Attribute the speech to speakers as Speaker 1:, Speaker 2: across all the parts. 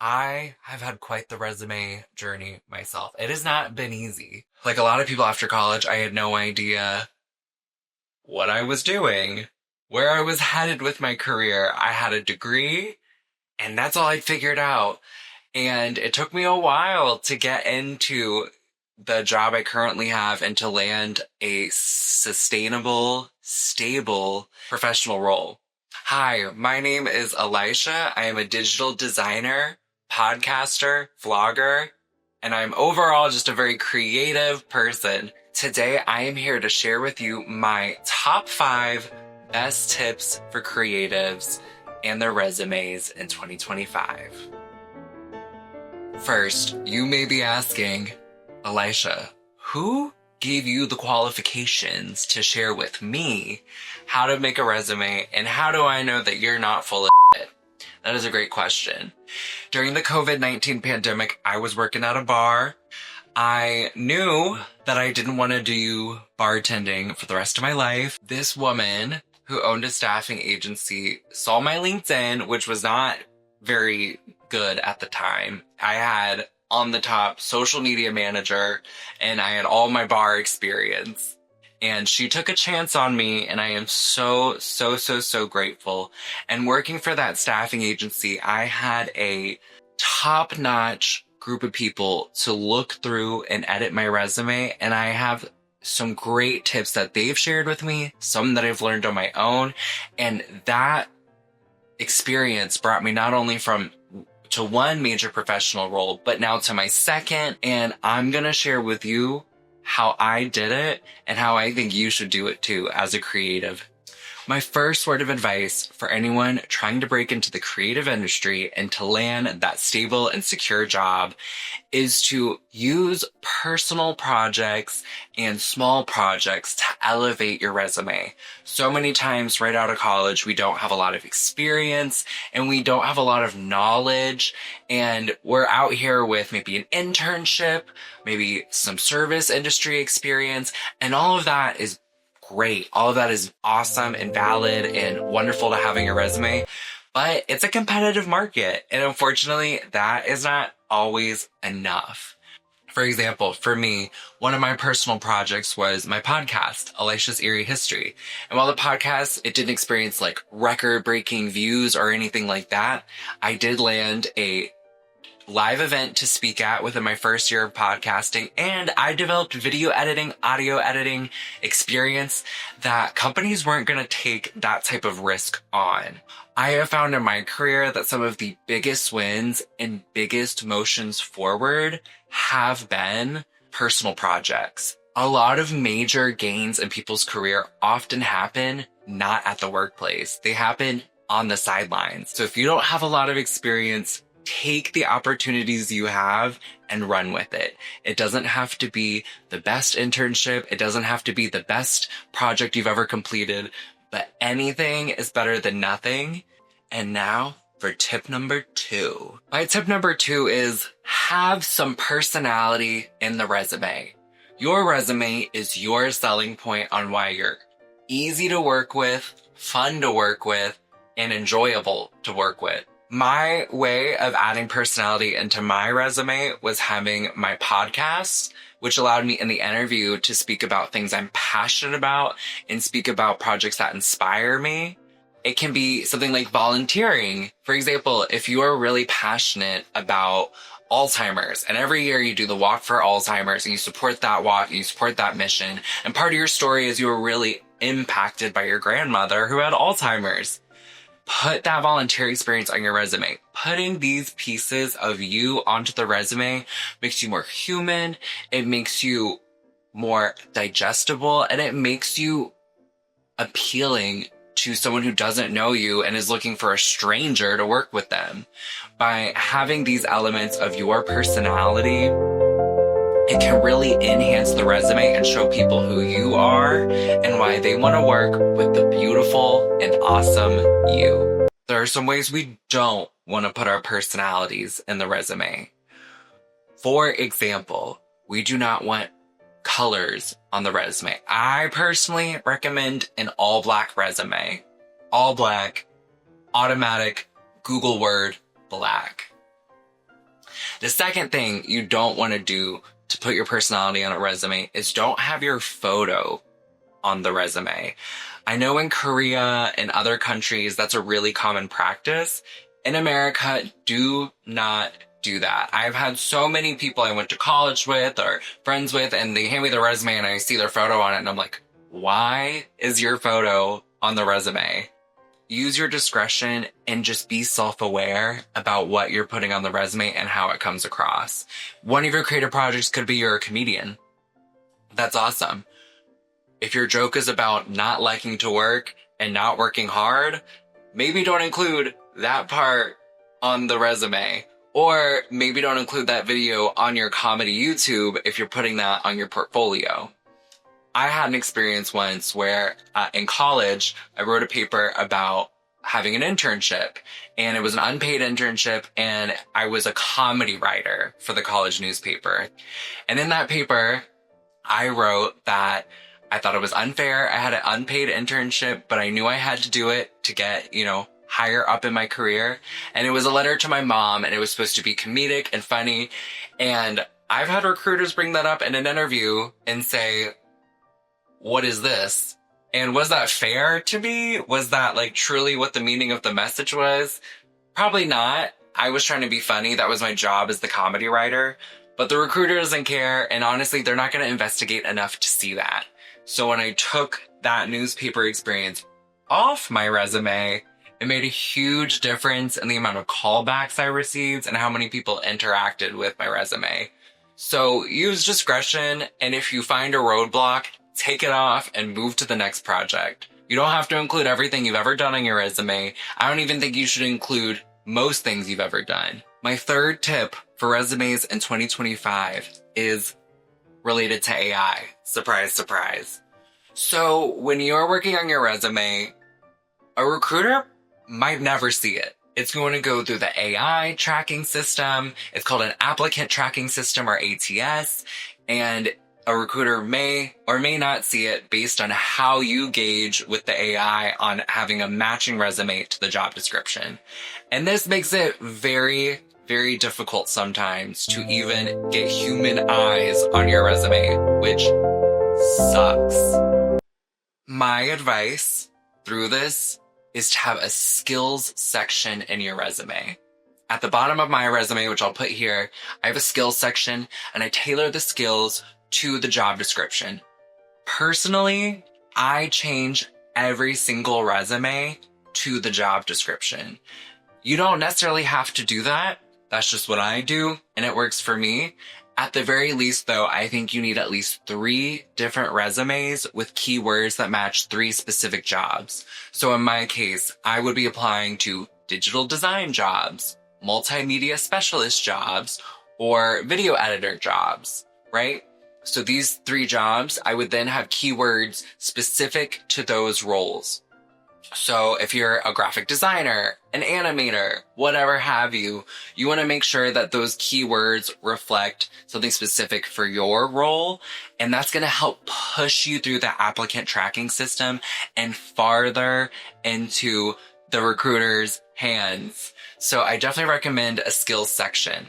Speaker 1: I have had quite the resume journey myself. It has not been easy. Like a lot of people after college, I had no idea what I was doing, where I was headed with my career. I had a degree, and that's all I figured out. And it took me a while to get into the job I currently have and to land a sustainable, stable professional role. Hi, my name is Elisha. I am a digital designer, podcaster, vlogger, and I'm overall just a very creative person. Today, I am here to share with you my top 5 best tips for creatives and their resumes in 2025. First, you may be asking, Elisha, who gave you the qualifications to share with me how to make a resume, and how do I know that you're not full of shit? That is a great question. During the COVID-19 pandemic, I was working at a bar. I knew that I didn't want to do bartending for the rest of my life. This woman who owned a staffing agency saw my LinkedIn, which was not very good at the time. I had on the top social media manager, and I had all my bar experience. And she took a chance on me, and I am so grateful. And working for that staffing agency, I had a top-notch group of people to look through and edit my resume, and I have some great tips that they've shared with me, some that I've learned on my own, and that experience brought me not only to one major professional role, but now to my second, and I'm gonna share with you how I did it and how I think you should do it too as a creative. My first word of advice for anyone trying to break into the creative industry and to land that stable and secure job is to use personal projects and small projects to elevate your resume. So many times right out of college, we don't have a lot of experience and we don't have a lot of knowledge, and we're out here with maybe an internship, maybe some service industry experience, and all of that is great. All of that is awesome and valid and wonderful to have in your resume, but it's a competitive market. And unfortunately, that is not always enough. For example, for me, one of my personal projects was my podcast, Elisha's Eerie History. And while the podcast, it didn't experience like record-breaking views or anything like that, I did land a live event to speak at within my first year of podcasting, and I developed video editing, audio editing experience that companies weren't going to take that type of risk on. I have found in my career that some of the biggest wins and biggest motions forward have been personal projects. A lot of major gains in people's career often happen not at the workplace. They happen on the sidelines. So if you don't have a lot of experience, take the opportunities you have and run with it. It doesn't have to be the best internship. It doesn't have to be the best project you've ever completed, but anything is better than nothing. And now for tip number 2. My tip number 2 is have some personality in the resume. Your resume is your selling point on why you're easy to work with, fun to work with, and enjoyable to work with. My way of adding personality into my resume was having my podcast, which allowed me in the interview to speak about things I'm passionate about and speak about projects that inspire me. It can be something like volunteering. For example, if you are really passionate about Alzheimer's, and every year you do the Walk for Alzheimer's and you support that walk and you support that mission, and part of your story is you were really impacted by your grandmother who had Alzheimer's. Put that volunteer experience on your resume. Putting these pieces of you onto the resume makes you more human, it makes you more digestible, and it makes you appealing to someone who doesn't know you and is looking for a stranger to work with them. By having these elements of your personality, it can really enhance the resume and show people who you are and why they want to work with the beautiful and awesome you. There are some ways we don't want to put our personalities in the resume. For example, we do not want colors on the resume. I personally recommend an all black resume. All black, automatic, Google Word, black. The second thing you don't want to do to put your personality on a resume is don't have your photo on the resume. I know in Korea and other countries, that's a really common practice. In America, do not do that. I've had so many people I went to college with or friends with, and they hand me their resume and I see their photo on it and I'm like, why is your photo on the resume? Use your discretion and just be self-aware about what you're putting on the resume and how it comes across. One of your creative projects could be you're a comedian. That's awesome. If your joke is about not liking to work and not working hard, maybe don't include that part on the resume. Or maybe don't include that video on your comedy YouTube if you're putting that on your portfolio. I had an experience once where in college, I wrote a paper about having an internship, and it was an unpaid internship, and I was a comedy writer for the college newspaper. And in that paper, I wrote that I thought it was unfair. I had an unpaid internship, but I knew I had to do it to get, higher up in my career. And it was a letter to my mom, and it was supposed to be comedic and funny. And I've had recruiters bring that up in an interview and say, what is this? And was that fair to me? Was that truly what the meaning of the message was? Probably not. I was trying to be funny. That was my job as the comedy writer. But the recruiter doesn't care. And honestly, they're not going to investigate enough to see that. So when I took that newspaper experience off my resume, it made a huge difference in the amount of callbacks I received and how many people interacted with my resume. So use discretion. And if you find a roadblock, take it off and move to the next project. You don't have to include everything you've ever done on your resume. I don't even think you should include most things you've ever done. My third tip for resumes in 2025 is related to AI. Surprise, surprise. So when you're working on your resume, a recruiter might never see it. It's going to go through the AI tracking system. It's called an applicant tracking system, or ATS. And a recruiter may or may not see it based on how you gauge with the AI on having a matching resume to the job description. And this makes it very, very difficult sometimes to even get human eyes on your resume, which sucks. My advice through this is to have a skills section in your resume. At the bottom of my resume, which I'll put here, I have a skills section, and I tailor the skills to the job description. Personally, I change every single resume to the job description. You don't necessarily have to do that. That's just what I do, and it works for me. At the very least, though, I think you need at least 3 different resumes with keywords that match 3 specific jobs. So in my case, I would be applying to digital design jobs, multimedia specialist jobs, or video editor jobs, right? So these 3 jobs, I would then have keywords specific to those roles. So if you're a graphic designer, an animator, whatever have you, you want to make sure that those keywords reflect something specific for your role. And that's going to help push you through the applicant tracking system and farther into the recruiter's hands. So I definitely recommend a skills section.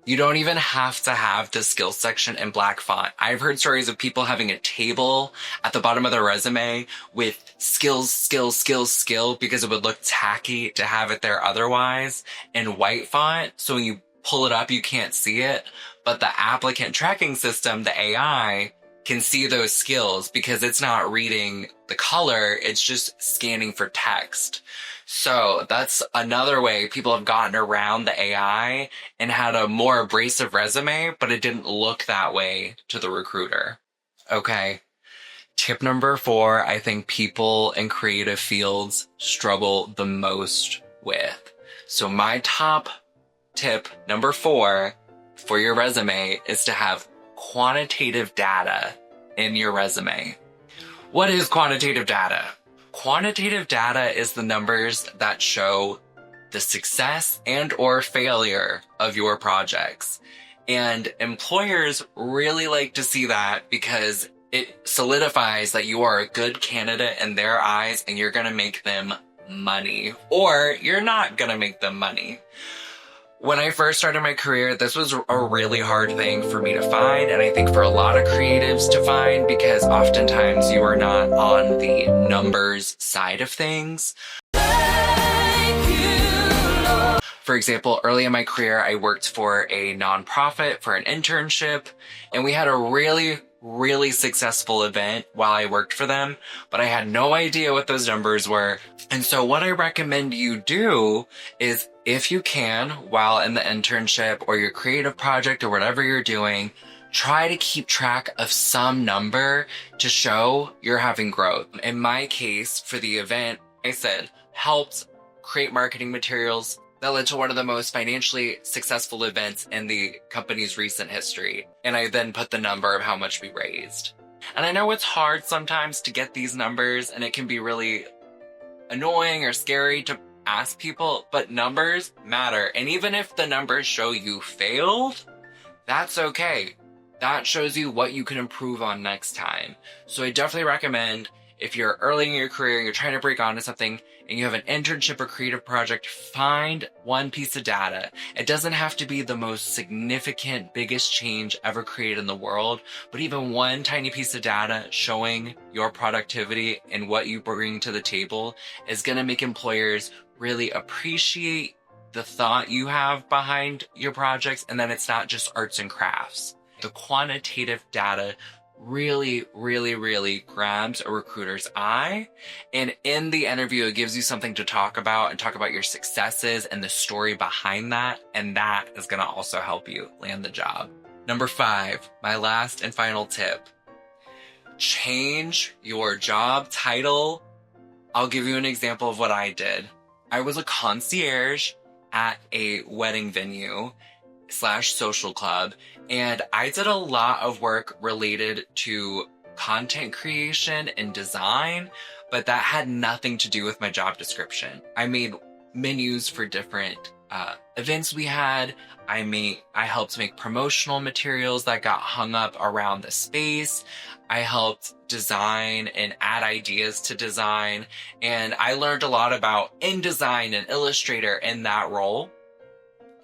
Speaker 1: You don't even have to have the skills section in black font. I've heard stories of people having a table at the bottom of their resume with skills, because it would look tacky to have it there otherwise in white font. So when you pull it up, you can't see it. But the applicant tracking system, the AI, can see those skills because it's not reading the color. It's just scanning for text. So that's another way people have gotten around the AI and had a more abrasive resume, but it didn't look that way to the recruiter. Okay. Tip number 4, I think people in creative fields struggle the most with. So my top tip number 4 for your resume is to have quantitative data in your resume. What is quantitative data? Quantitative data is the numbers that show the success and or failure of your projects. And employers really like to see that because it solidifies that you are a good candidate in their eyes and you're going to make them money, or you're not going to make them money. When I first started my career, this was a really hard thing for me to find, and I think for a lot of creatives to find, because oftentimes you are not on the numbers side of things. For example, early in my career, I worked for a nonprofit for an internship, and we had a really successful event while I worked for them, but I had no idea what those numbers were. And so what I recommend you do is, if you can, while in the internship or your creative project or whatever you're doing, try to keep track of some number to show you're having growth. In my case, for the event, I said, helped create marketing materials that led to one of the most financially successful events in the company's recent history. And I then put the number of how much we raised. And I know it's hard sometimes to get these numbers, and it can be really annoying or scary to ask people, but numbers matter. And even if the numbers show you failed, that's okay. That shows you what you can improve on next time. So I definitely recommend, if you're early in your career and you're trying to break onto something and you have an internship or creative project, find one piece of data. It doesn't have to be the most significant, biggest change ever created in the world, but even one tiny piece of data showing your productivity and what you bring to the table is going to make employers really appreciate the thought you have behind your projects, and then it's not just arts and crafts. The quantitative data really grabs a recruiter's eye, and in the interview it gives you something to talk about and talk about your successes and the story behind that, and that is going to also help you land the job. Number 5, my last and final tip: change your job title. I'll give you an example of what I did. I was a concierge at a wedding venue / social club, and I did a lot of work related to content creation and design, but that had nothing to do with my job description. I made menus for different events we had. I helped make promotional materials that got hung up around the space. I helped design and add ideas to design, and I learned a lot about InDesign and Illustrator in that role.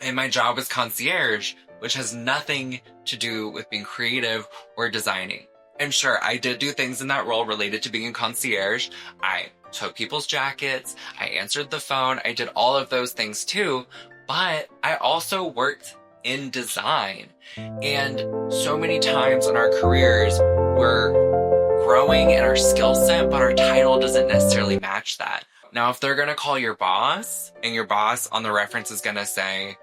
Speaker 1: And my job was concierge, which has nothing to do with being creative or designing. And sure, I did do things in that role related to being a concierge. I took people's jackets, I answered the phone, I did all of those things too, but I also worked in design. And so many times in our careers, we're growing in our skill set, but our title doesn't necessarily match that. Now, if they're gonna call your boss, and your boss on the reference is gonna say,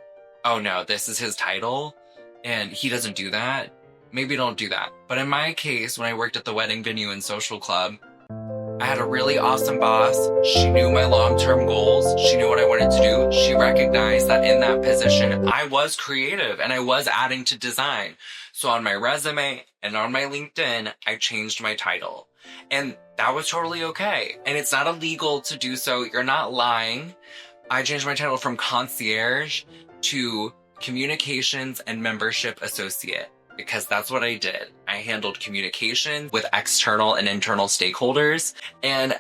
Speaker 1: oh no, this is his title, and he doesn't do that, maybe don't do that. But in my case, when I worked at the wedding venue and social club, I had a really awesome boss. She knew my long-term goals. She knew what I wanted to do. She recognized that in that position, I was creative and I was adding to design. So on my resume and on my LinkedIn, I changed my title. And that was totally okay. And it's not illegal to do so. You're not lying. I changed my title from concierge to communications and membership associate, because that's what I did. I handled communication with external and internal stakeholders, and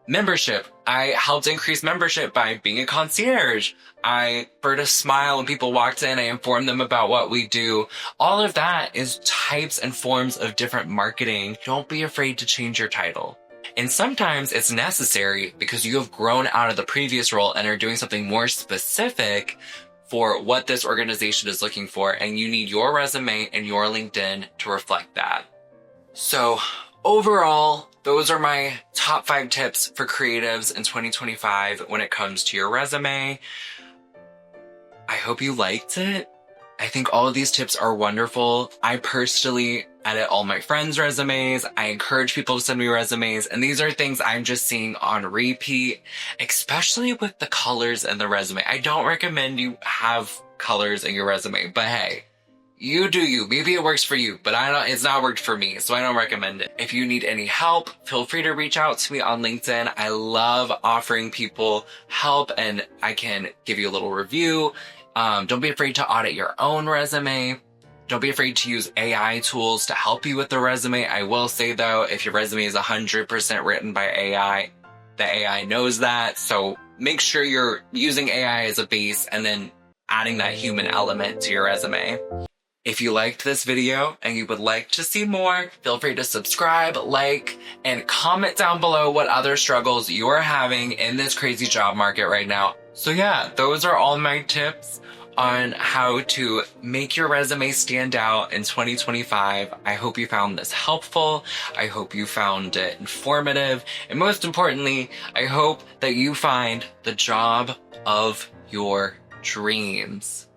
Speaker 1: membership. I helped increase membership by being a concierge. I preferred a smile when people walked in. I informed them about what we do. All of that is types and forms of different marketing. Don't be afraid to change your title. And sometimes it's necessary because you have grown out of the previous role and are doing something more specific for what this organization is looking for, and you need your resume and your LinkedIn to reflect that. So overall, those are my top 5 tips for creatives in 2025 when it comes to your resume. I hope you liked it. I think all of these tips are wonderful. I personally edit all my friends' resumes. I encourage people to send me resumes, and these are things I'm just seeing on repeat, especially with the colors in the resume. I don't recommend you have colors in your resume, but hey, you do you. Maybe it works for you, but it's not worked for me, so I don't recommend it. If you need any help, feel free to reach out to me on LinkedIn. I love offering people help, and I can give you a little review. Don't be afraid to audit your own resume. Don't be afraid to use AI tools to help you with the resume. I will say though, if your resume is 100% written by AI, the AI knows that. So make sure you're using AI as a base and then adding that human element to your resume. If you liked this video and you would like to see more, feel free to subscribe, like, and comment down below what other struggles you are having in this crazy job market right now. So yeah, those are all my tips on how to make your resume stand out in 2025. I hope you found this helpful. I hope you found it informative. And most importantly, I hope that you find the job of your dreams.